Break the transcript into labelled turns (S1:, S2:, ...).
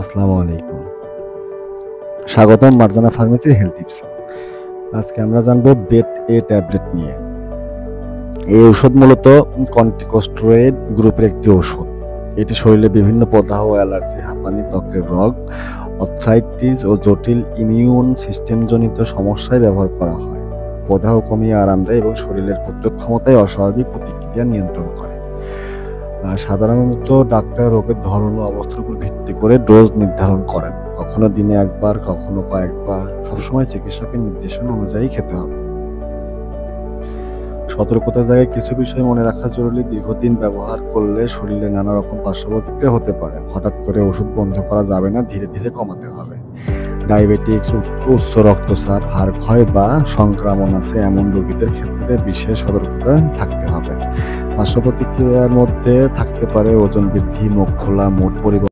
S1: আসসালামু আলাইকুম। স্বাগতম মার্জানা ফার্মেসি হেলথ টিপস। আজকে আমরা জানবো বেট এ ট্যাবলেট নিয়ে। এই ঔষধ মূলত কর্টিকোস্টেরয়েড গ্রুপের একটি ঔষধ। এটি শরীরে বিভিন্ন প্রদাহ, অ্যালার্জি, হাঁপানি, ত্বকের রোগ, আর্থ্রাইটিস ও জটিল ইমিউন সিস্টেমজনিত সমস্যায় ব্যবহার করা হয়। প্রদাহ কমিয়ে আরাম দেয় এবং শরীরের প্রতিরোধ ক্ষমতায় অস্বাভাবিক প্রতিক্রিয়া নিয়ন্ত্রণ করে। সাধারণত ডাক্তার রোগের ধরন ও অবস্থার উপর ভিত্তি করে ডোজ নির্ধারণ করেন। কখনো দিনে একবার, কখনো কয়েকবার। সবসময় চিকিৎসকের নির্দেশনা অনুযায়ী খেতে হবে। সতর্কতার জায়গায় কিছু বিষয় মনে রাখা জরুরি। দীর্ঘদিন ব্যবহার করলে শরীরে নানা রকম পার্শ্ব প্রতিক্রিয়া হতে পারে। হঠাৎ করে ওষুধ বন্ধ করা যাবে না, ধীরে ধীরে কমাতে হবে। ডায়াবেটিক্স, উচ্চ রক্তচাপ, হাড় ক্ষয় বা সংক্রমণ আছে এমন রোগীদের ক্ষেত্রে বিশেষ সতর্কতা থাকতে হবে। পার্শ্ব প্রতিক্রিয়ার মধ্যে থাকতে পারে ওজন বৃদ্ধি, মুখ খোলা, মুড পরিবর্তন,